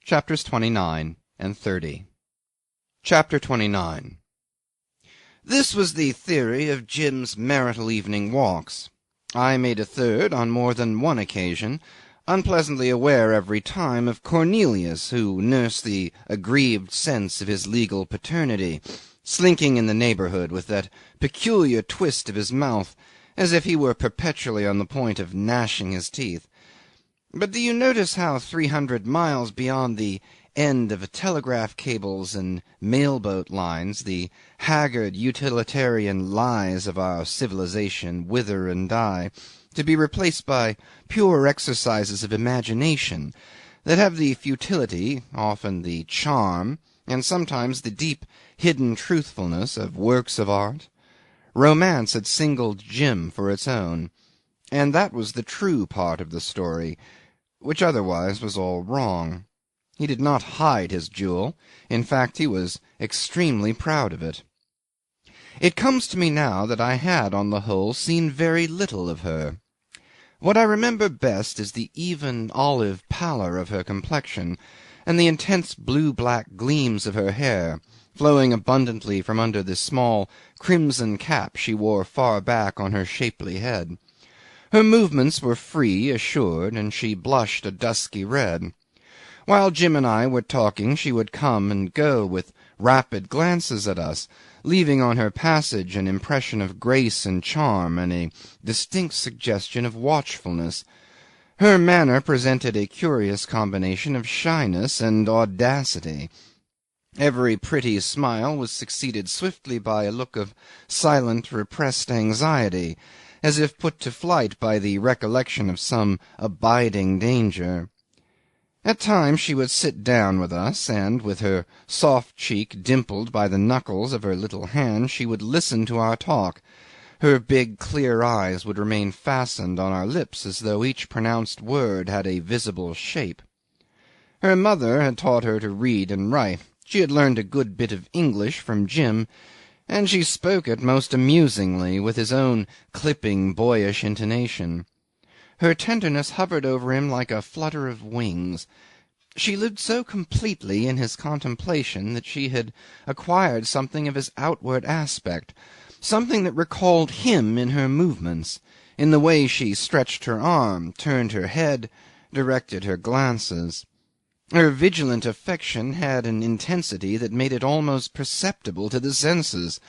Chapters 29 and 30. Chapter 29. This was the theory of Jim's marital evening walks. I made a third on more than one occasion, unpleasantly aware every time of Cornelius, who nursed the aggrieved sense of his legal paternity, slinking in the neighbourhood with that peculiar twist of his mouth, as if he were perpetually on the point of gnashing his teeth. But do you notice how 300 miles beyond the end of telegraph cables and mail-boat lines the haggard utilitarian lies of our civilization wither and die, to be replaced by pure exercises of imagination that have the futility, often the charm, and sometimes the deep hidden truthfulness of works of art? Romance had singled Jim for its own, and that was the true part of the story, which otherwise was all wrong. He did not hide his jewel. In fact, he was extremely proud of it. It comes to me now that I had, on the whole, seen very little of her. What I remember best is the even olive pallor of her complexion, and the intense blue-black gleams of her hair, flowing abundantly from under the small crimson cap she wore far back on her shapely head. Her movements were free, assured, and she blushed a dusky red. While Jim and I were talking she would come and go with rapid glances at us, leaving on her passage an impression of grace and charm and a distinct suggestion of watchfulness. Her manner presented a curious combination of shyness and audacity. Every pretty smile was succeeded swiftly by a look of silent repressed anxiety, as if put to flight by the recollection of some abiding danger. At times she would sit down with us, and, with her soft cheek dimpled by the knuckles of her little hand, she would listen to our talk. Her big clear eyes would remain fastened on our lips as though each pronounced word had a visible shape. Her mother had taught her to read and write. She had learned a good bit of English from Jim, and she spoke it most amusingly, with his own clipping, boyish intonation. Her tenderness hovered over him like a flutter of wings. She lived so completely in his contemplation that she had acquired something of his outward aspect, something that recalled him in her movements, in the way she stretched her arm, turned her head, directed her glances. Her vigilant affection had an intensity that made it almost perceptible to the senses.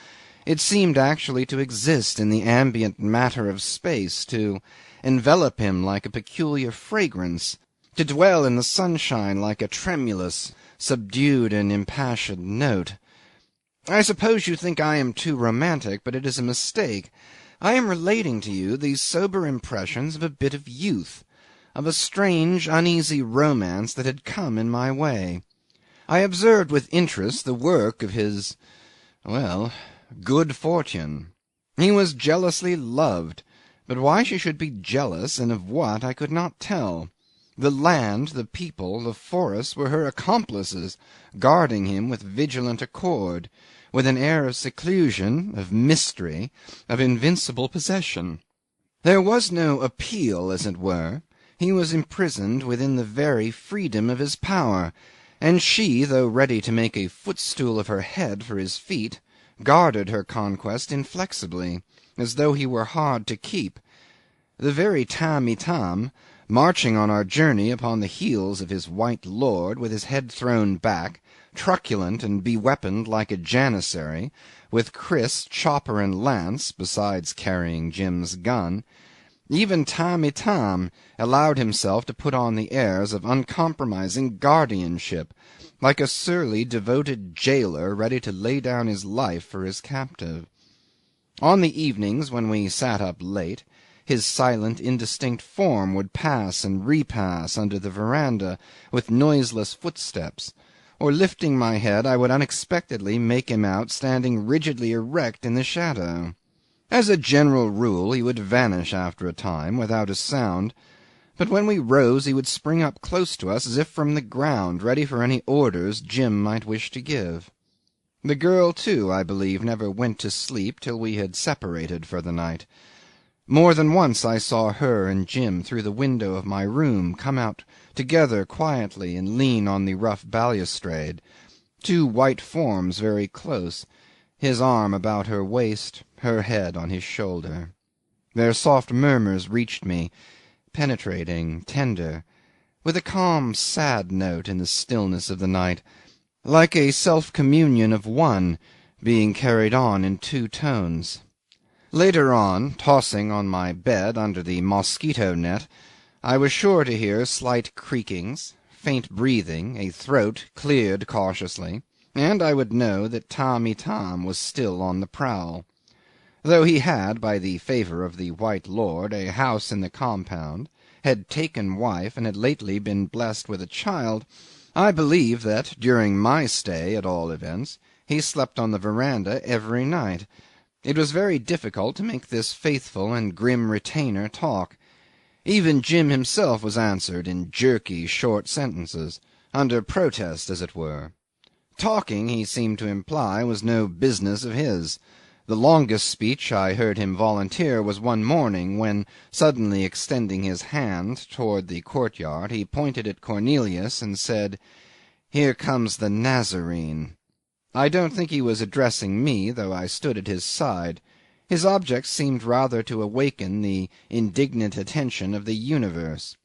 It seemed actually to exist in the ambient matter of space, to envelop him like a peculiar fragrance, to dwell in the sunshine like a tremulous, subdued, and impassioned note. I suppose you think I am too romantic, but it is a mistake. I am relating to you these sober impressions of a bit of youth, of a strange, uneasy romance that had come in my way. I observed with interest the work of his, good fortune. He was jealously loved, but why she should be jealous, and of what, I could not tell. The land, the people, the forests were her accomplices, guarding him with vigilant accord, with an air of seclusion, of mystery, of invincible possession. There was no appeal, as it were. He was imprisoned within the very freedom of his power, and she, though ready to make a footstool of her head for his feet, guarded her conquest inflexibly, as though he were hard to keep. The very Tamb-Itam, marching on our journey upon the heels of his white lord, with his head thrown back, truculent and beweaponed like a janissary, with kriss, chopper, and lance, besides carrying Jim's gun, even Tamb-Itam allowed himself to put on the airs of uncompromising guardianship, like a surly, devoted jailer ready to lay down his life for his captive. On the evenings when we sat up late, his silent, indistinct form would pass and repass under the veranda with noiseless footsteps, or lifting my head I would unexpectedly make him out standing rigidly erect in the shadow. As a general rule he would vanish after a time without a sound, but when we rose he would spring up close to us as if from the ground, ready for any orders Jim might wish to give. The girl, too, I believe, never went to sleep till we had separated for the night. More than once I saw her and Jim through the window of my room come out together quietly and lean on the rough balustrade, two white forms very close, his arm about her waist, her head on his shoulder. Their soft murmurs reached me, penetrating, tender, with a calm, sad note in the stillness of the night, like a self-communion of one being carried on in two tones. Later on, tossing on my bed under the mosquito-net, I was sure to hear slight creakings, faint breathing, a throat cleared cautiously, and I would know that Tamb' Itam was still on the prowl. Though he had, by the favour of the white lord, a house in the compound, had taken wife, and had lately been blessed with a child, I believe that, during my stay at all events, he slept on the verandah every night. It was very difficult to make this faithful and grim retainer talk. Even Jim himself was answered in jerky, short sentences, under protest as it were. Talking, he seemed to imply, was no business of his. The longest speech I heard him volunteer was one morning when, suddenly extending his hand toward the courtyard, he pointed at Cornelius and said, "Here comes the Nazarene." I don't think he was addressing me, though I stood at his side. His object seemed rather to awaken the indignant attention of the universe.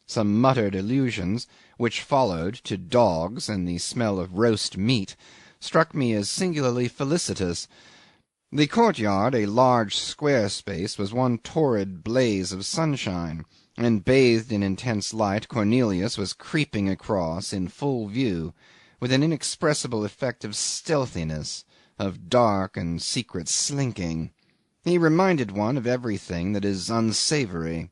Some muttered allusions, which followed, to dogs and the smell of roast meat, struck me as singularly felicitous. The courtyard, a large square space, was one torrid blaze of sunshine, and bathed in intense light Cornelius was creeping across in full view, with an inexpressible effect of stealthiness, of dark and secret slinking. He reminded one of everything that is unsavoury.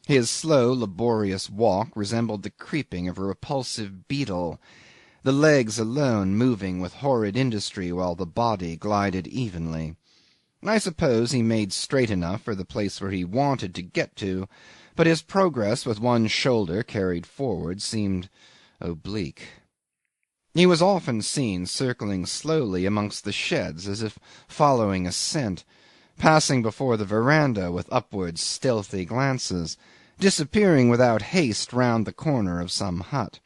His slow, laborious walk resembled the creeping of a repulsive beetle, the legs alone moving with horrid industry while the body glided evenly. I suppose he made straight enough for the place where he wanted to get to, but his progress with one shoulder carried forward seemed oblique. He was often seen circling slowly amongst the sheds as if following a scent, passing before the verandah with upward stealthy glances, disappearing without haste round the corner of some hut.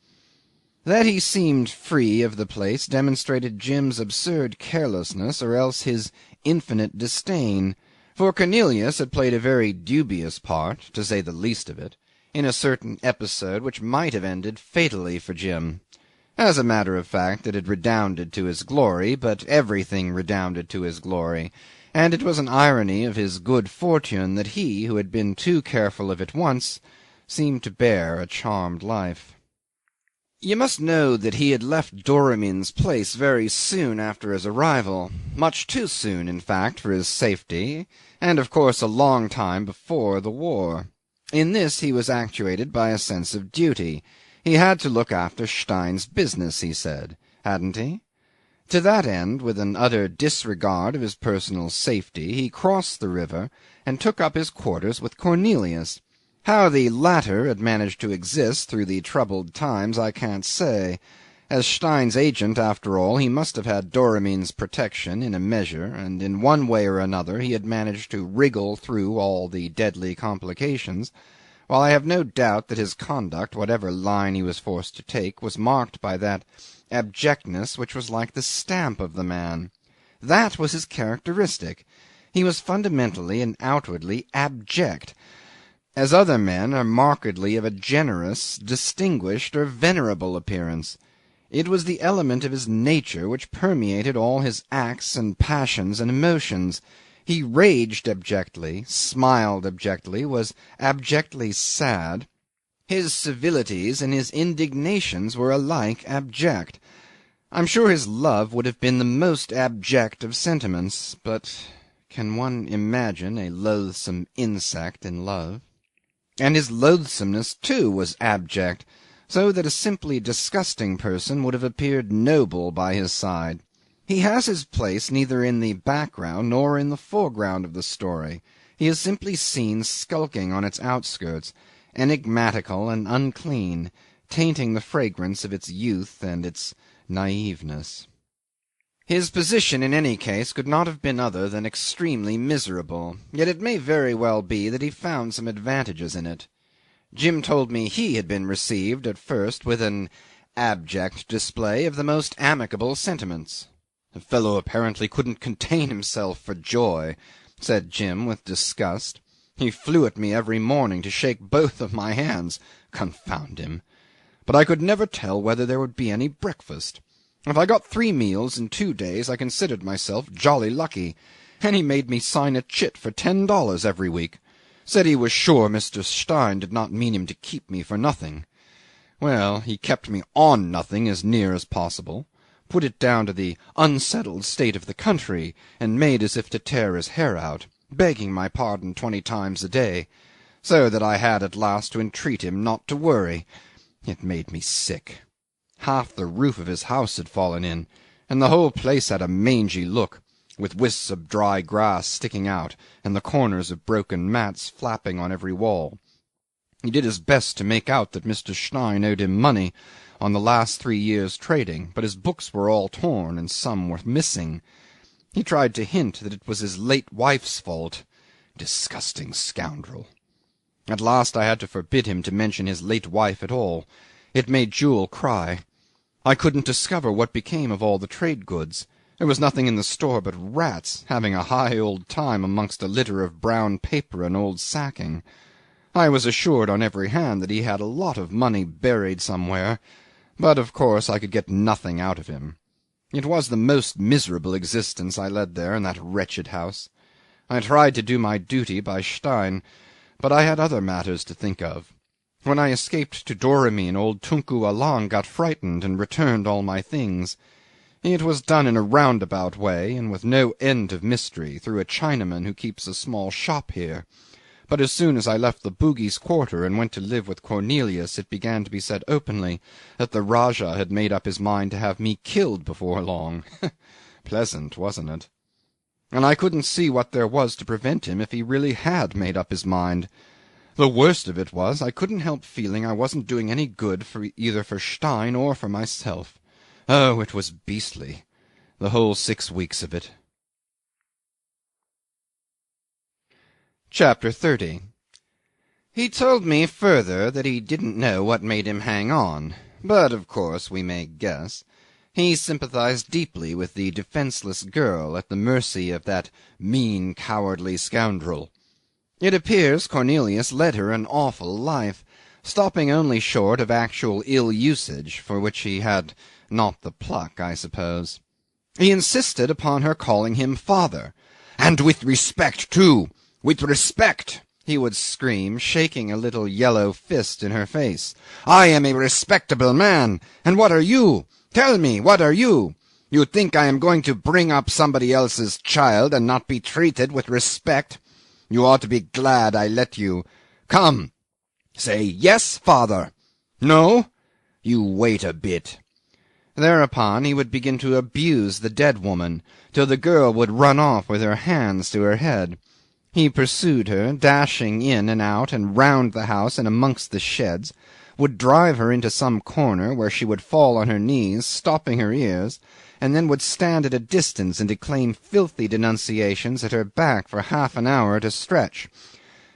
That he seemed free of the place demonstrated Jim's absurd carelessness or else his infinite disdain, for Cornelius had played a very dubious part, to say the least of it, in a certain episode which might have ended fatally for Jim. As a matter of fact, it had redounded to his glory, but everything redounded to his glory, and it was an irony of his good fortune that he, who had been too careful of it once, seemed to bear a charmed life. You must know that he had left Doramin's place very soon after his arrival, much too soon, in fact, for his safety, and of course a long time before the war. In this he was actuated by a sense of duty. He had to look after Stein's business, he said, hadn't he? To that end, with an utter disregard of his personal safety, he crossed the river and took up his quarters with Cornelius. How the latter had managed to exist through the troubled times I can't say. As Stein's agent, after all, he must have had Doramin's protection in a measure, and in one way or another he had managed to wriggle through all the deadly complications, while I have no doubt that his conduct, whatever line he was forced to take, was marked by that abjectness which was like the stamp of the man. That was his characteristic. He was fundamentally and outwardly abject, as other men are markedly of a generous, distinguished, or venerable appearance. It was the element of his nature which permeated all his acts and passions and emotions. He raged abjectly, smiled abjectly, was abjectly sad. His civilities and his indignations were alike abject. I'm sure his love would have been the most abject of sentiments, but can one imagine a loathsome insect in love? And his loathsomeness, too, was abject, so that a simply disgusting person would have appeared noble by his side. He has his place neither in the background nor in the foreground of the story. He is simply seen skulking on its outskirts, enigmatical and unclean, tainting the fragrance of its youth and its naiveness. His position in any case could not have been other than extremely miserable, yet it may very well be that he found some advantages in it. Jim told me he had been received at first with an abject display of the most amicable sentiments. "The fellow apparently couldn't contain himself for joy," said Jim with disgust. "He flew at me every morning to shake both of my hands. Confound him! But I could never tell whether there would be any breakfast. If I got 3 meals in 2 days I considered myself jolly lucky, and he made me sign a chit for $10 every week. Said he was sure Mr. Stein did not mean him to keep me for nothing. Well, he kept me on nothing as near as possible, put it down to the unsettled state of the country, and made as if to tear his hair out, begging my pardon 20 times a day, so that I had at last to entreat him not to worry. It made me sick. Half the roof of his house had fallen in, and the whole place had a mangy look, with wisps of dry grass sticking out, and the corners of broken mats flapping on every wall. He did his best to make out that Mr. Stein owed him money on the last 3 years' trading, but his books were all torn, and some were missing. He tried to hint that it was his late wife's fault. Disgusting scoundrel! At last I had to forbid him to mention his late wife at all. It made Jewel cry. I couldn't discover what became of all the trade goods. There was nothing in the store but rats, having a high old time amongst a litter of brown paper and old sacking. I was assured on every hand that he had a lot of money buried somewhere, but of course I could get nothing out of him. It was the most miserable existence I led there in that wretched house. I tried to do my duty by Stein, but I had other matters to think of. When I escaped to Doremi, old Tunku Along got frightened and returned all my things. It was done in a roundabout way, and with no end of mystery, through a Chinaman who keeps a small shop here. But as soon as I left the Bugis quarter and went to live with Cornelius, it began to be said openly that the Rajah had made up his mind to have me killed before long. Pleasant, wasn't it? And I couldn't see what there was to prevent him if he really had made up his mind. The worst of it was, I couldn't help feeling I wasn't doing any good for either for Stein or for myself. Oh, it was beastly, the whole 6 weeks of it. Chapter 30. He told me further that he didn't know what made him hang on, but of course we may guess. He sympathized deeply with the defenceless girl at the mercy of that mean, cowardly scoundrel. It appears Cornelius led her an awful life, stopping only short of actual ill usage, for which he had not the pluck, I suppose. He insisted upon her calling him father, and with respect too, with respect, he would scream, shaking a little yellow fist in her face. I am a respectable man, and what are you? Tell me, what are you? You think I am going to bring up somebody else's child and not be treated with respect? You ought to be glad I let you. Come, say yes, father. No? You wait a bit. Thereupon he would begin to abuse the dead woman, till the girl would run off with her hands to her head. He pursued her, dashing in and out and round the house and amongst the sheds, would drive her into some corner where she would fall on her knees, stopping her ears, and then would stand at a distance and declaim filthy denunciations at her back for half an hour at a stretch.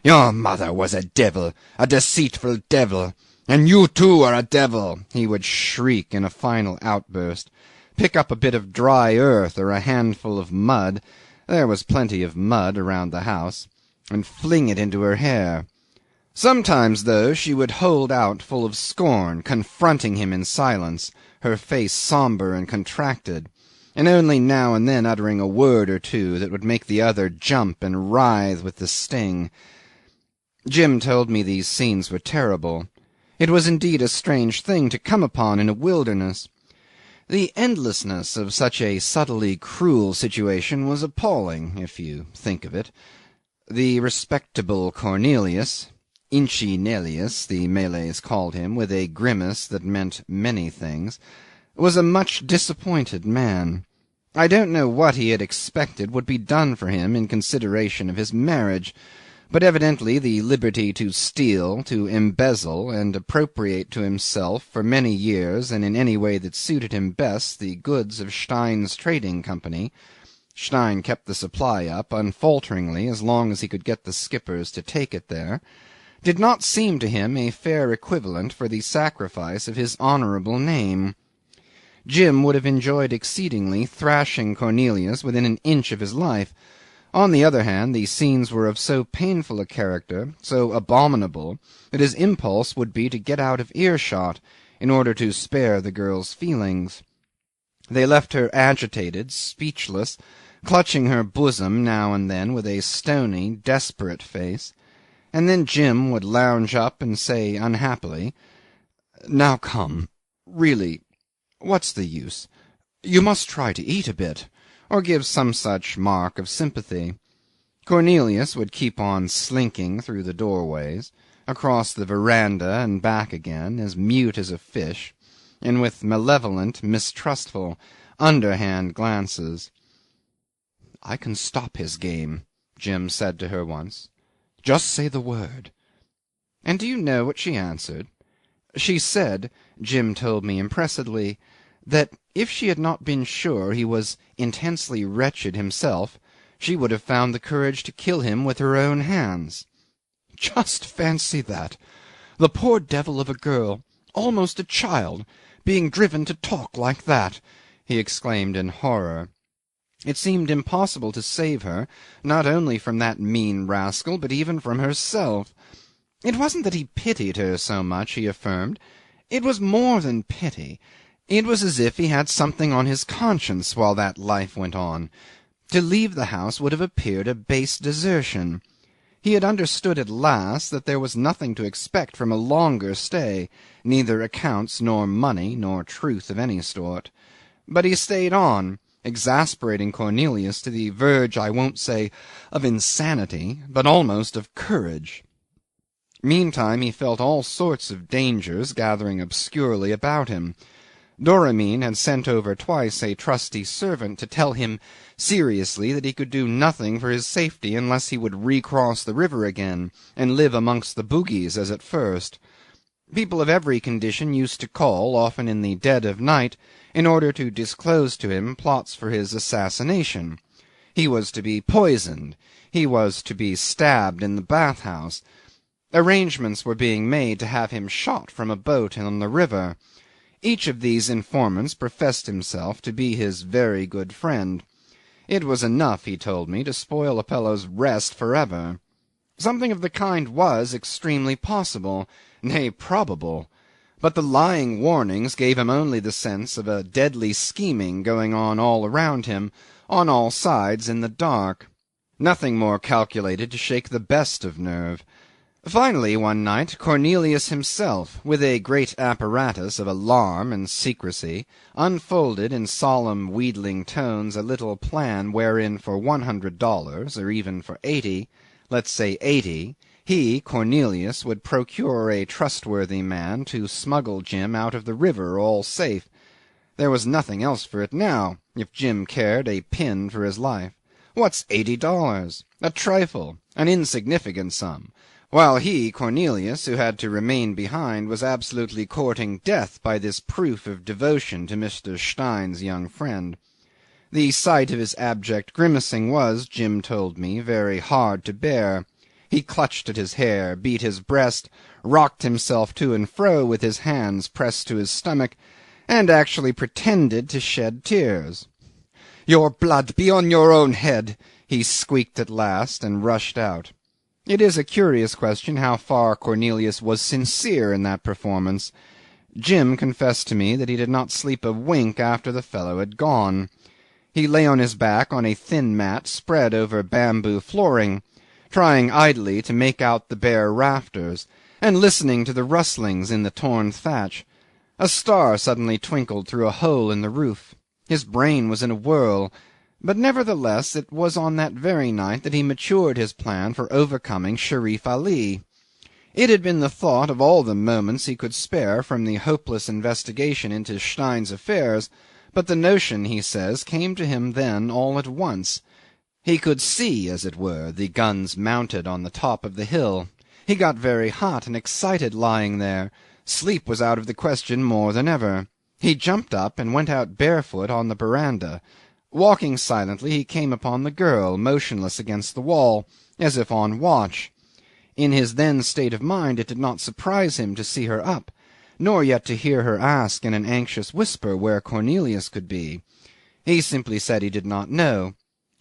Your mother was a devil, a deceitful devil, and you too are a devil, he would shriek in a final outburst. Pick up a bit of dry earth or a handful of mud, there was plenty of mud around the house, and fling it into her hair. Sometimes, though, she would hold out full of scorn, confronting him in silence, her face sombre and contracted, and only now and then uttering a word or two that would make the other jump and writhe with the sting. Jim told me these scenes were terrible. It was indeed a strange thing to come upon in a wilderness. The endlessness of such a subtly cruel situation was appalling, if you think of it. The respectable Cornelius, Inchi-Nelius, the Malays called him, with a grimace that meant many things, was a much disappointed man. I don't know what he had expected would be done for him in consideration of his marriage, but evidently the liberty to steal, to embezzle, and appropriate to himself for many years and in any way that suited him best the goods of Stein's Trading Company (Stein kept the supply up unfalteringly as long as he could get the skippers to take it there) did not seem to him a fair equivalent for the sacrifice of his honourable name. Jim would have enjoyed exceedingly thrashing Cornelius within an inch of his life. On the other hand, the scenes were of so painful a character, so abominable, that his impulse would be to get out of earshot, in order to spare the girl's feelings. They left her agitated, speechless, clutching her bosom now and then with a stony, desperate face, and then Jim would lounge up and say unhappily, "Now come, really, what's the use? You must try to eat a bit," or give some such mark of sympathy. Cornelius would keep on slinking through the doorways, across the veranda and back again, as mute as a fish, and with malevolent, mistrustful, underhand glances. "I can stop his game," Jim said to her once. "Just say the word." And do you know what she answered? She said, Jim told me impressively, that if she had not been sure he was intensely wretched himself, she would have found the courage to kill him with her own hands. "Just fancy that! The poor devil of a girl, almost a child, being driven to talk like that!" he exclaimed in horror. It seemed impossible to save her, not only from that mean rascal, but even from herself. It wasn't that he pitied her so much, he affirmed. It was more than pity. It was as if he had something on his conscience while that life went on. To leave the house would have appeared a base desertion. He had understood at last that there was nothing to expect from a longer stay, neither accounts nor money nor truth of any sort. But he stayed on, exasperating Cornelius to the verge, I won't say of insanity, but almost of courage. Meantime he felt all sorts of dangers gathering obscurely about him. Doramin had sent over twice a trusty servant to tell him seriously that he could do nothing for his safety unless he would recross the river again and live amongst the Bugis as at first. People of every condition used to call, often in the dead of night, in order to disclose to him plots for his assassination. He was to be poisoned. He was to be stabbed in the bath-house. Arrangements were being made to have him shot from a boat on the river. Each of these informants professed himself to be his very good friend. It was enough, he told me, to spoil a fellow's rest for ever. Something of the kind was extremely possible, nay, probable, but the lying warnings gave him only the sense of a deadly scheming going on all around him, on all sides in the dark. Nothing more calculated to shake the best of nerve. Finally, one night, Cornelius himself, with a great apparatus of alarm and secrecy, unfolded in solemn wheedling tones a little plan wherein for $100, or even for 80, let's say 80, he, Cornelius, would procure a trustworthy man to smuggle Jim out of the river all safe. There was nothing else for it now, if Jim cared a pin for his life. What's $80? A trifle, an insignificant sum, while he, Cornelius, who had to remain behind, was absolutely courting death by this proof of devotion to Mr. Stein's young friend. The sight of his abject grimacing was, Jim told me, very hard to bear. He clutched at his hair, beat his breast, rocked himself to and fro with his hands pressed to his stomach, and actually pretended to shed tears. "Your blood be on your own head," he squeaked at last, and rushed out. It is a curious question how far Cornelius was sincere in that performance. Jim confessed to me that he did not sleep a wink after the fellow had gone. He lay on his back on a thin mat spread over bamboo flooring, trying idly to make out the bare rafters, and listening to the rustlings in the torn thatch. A star suddenly twinkled through a hole in the roof. His brain was in a whirl. But nevertheless it was on that very night that he matured his plan for overcoming Sherif Ali. It had been the thought of all the moments he could spare from the hopeless investigation into Stein's affairs, but the notion, he says, came to him then all at once. He could see, as it were, the guns mounted on the top of the hill. He got very hot and excited lying there. Sleep was out of the question more than ever. He jumped up and went out barefoot on the veranda. Walking silently, he came upon the girl, motionless against the wall, as if on watch. In his then state of mind it did not surprise him to see her up, nor yet to hear her ask in an anxious whisper where Cornelius could be. He simply said he did not know.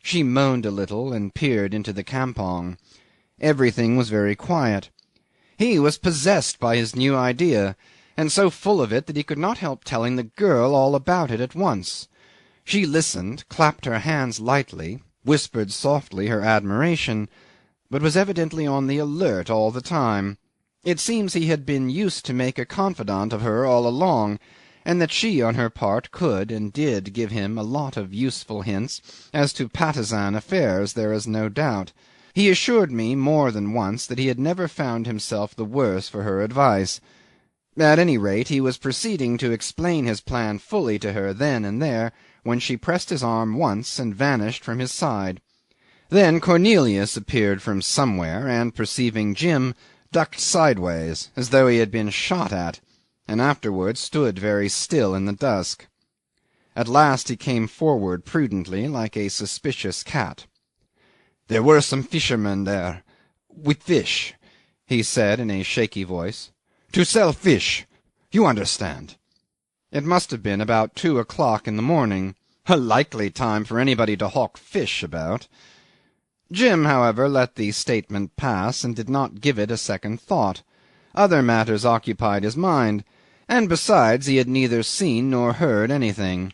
She moaned a little and peered into the campong. Everything was very quiet. He was possessed by his new idea, and so full of it that he could not help telling the girl all about it at once. She listened, clapped her hands lightly, whispered softly her admiration, but was evidently on the alert all the time. It seems he had been used to make a confidant of her all along, and that she on her part could and did give him a lot of useful hints as to Patusan affairs, there is no doubt. He assured me more than once that he had never found himself the worse for her advice. At any rate, he was proceeding to explain his plan fully to her then and there, when she pressed his arm once and vanished from his side. Then Cornelius appeared from somewhere, and, perceiving Jim, ducked sideways, as though he had been shot at, and afterwards stood very still in the dusk. At last he came forward prudently, like a suspicious cat. "There were some fishermen there, with fish," he said in a shaky voice. "To sell fish. You understand." It must have been about 2 o'clock in the morning. A likely time for anybody to hawk fish about. Jim, however, let the statement pass, and did not give it a second thought. Other matters occupied his mind, and besides he had neither seen nor heard anything.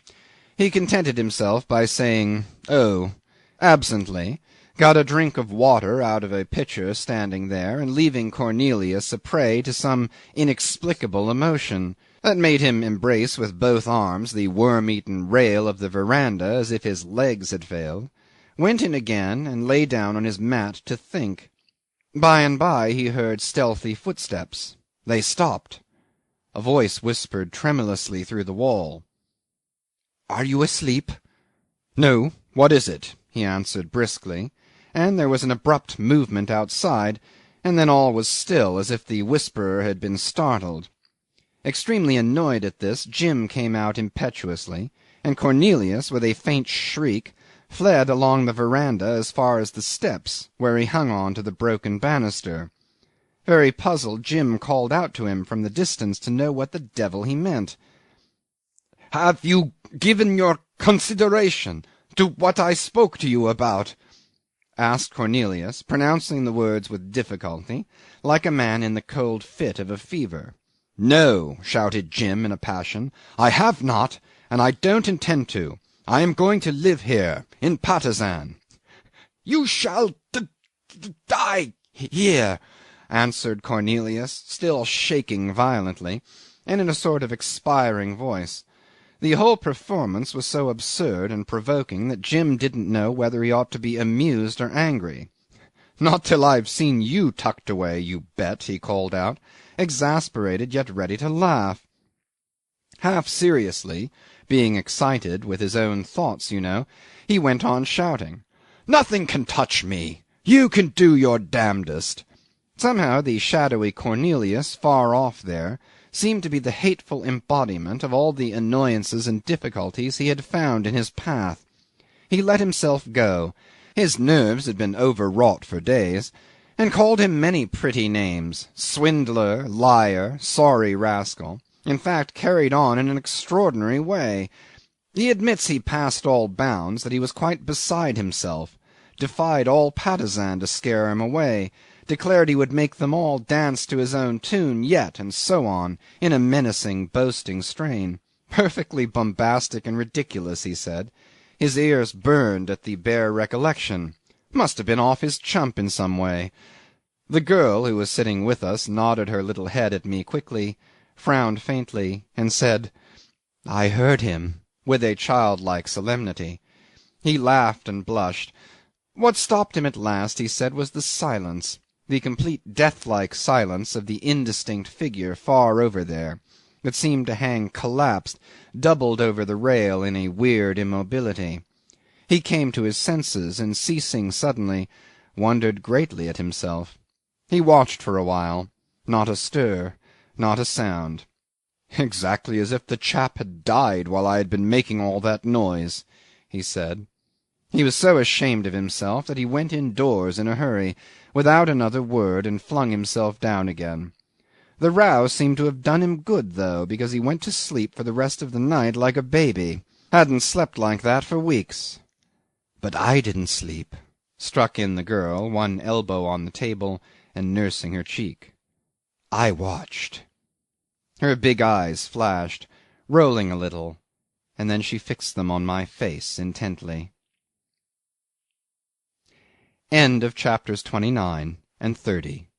He contented himself by saying "Oh," absently, got a drink of water out of a pitcher standing there, and leaving Cornelius a prey to some inexplicable emotion that made him embrace with both arms the worm-eaten rail of the veranda as if his legs had failed, went in again and lay down on his mat to think. By and by he heard stealthy footsteps. They stopped. A voice whispered tremulously through the wall. "Are you asleep?" "No. What is it?" he answered briskly, and there was an abrupt movement outside, and then all was still, as if the whisperer had been startled. Extremely annoyed at this, Jim came out impetuously, and Cornelius, with a faint shriek, fled along the veranda as far as the steps, where he hung on to the broken banister. Very puzzled, Jim called out to him from the distance to know what the devil he meant. "Have you given your consideration to what I spoke to you about?" asked Cornelius, pronouncing the words with difficulty, like a man in the cold fit of a fever. "No," shouted Jim in a passion, "I have not, and I don't intend to. I am going to live here, in Patusan." "You shall die here," answered Cornelius, still shaking violently, and in a sort of expiring voice. The whole performance was so absurd and provoking that Jim didn't know whether he ought to be amused or angry. "Not till I've seen you tucked away, you bet," he called out, exasperated yet ready to laugh. Half seriously, being excited with his own thoughts, you know, he went on shouting, "Nothing can touch me. You can do your damnedest." Somehow the shadowy Cornelius, far off there, seemed to be the hateful embodiment of all the annoyances and difficulties he had found in his path. He let himself go. His nerves had been overwrought for days, and called him many pretty names, swindler, liar, sorry rascal, in fact carried on in an extraordinary way. He admits he passed all bounds, that he was quite beside himself, defied all Patusan to scare him away, declared he would make them all dance to his own tune yet, and so on, in a menacing, boasting strain. Perfectly bombastic and ridiculous, he said. His ears burned at the bare recollection. Must have been off his chump in some way. The girl, who was sitting with us, nodded her little head at me quickly, frowned faintly, and said, "I heard him," with a childlike solemnity. He laughed and blushed. What stopped him at last, he said, was the silence, the complete death-like silence of the indistinct figure far over there, that seemed to hang collapsed, doubled over the rail in a weird immobility. He came to his senses, and ceasing suddenly, wondered greatly at himself. He watched for a while. Not a stir, not a sound. "Exactly as if the chap had died while I had been making all that noise," he said. He was so ashamed of himself that he went indoors in a hurry, without another word, and flung himself down again. The row seemed to have done him good, though, because he went to sleep for the rest of the night like a baby. Hadn't slept like that for weeks. "But I didn't sleep," struck in the girl, one elbow on the table and nursing her cheek. "I watched." Her big eyes flashed, rolling a little, and then she fixed them on my face intently. End of chapters 29 and 30.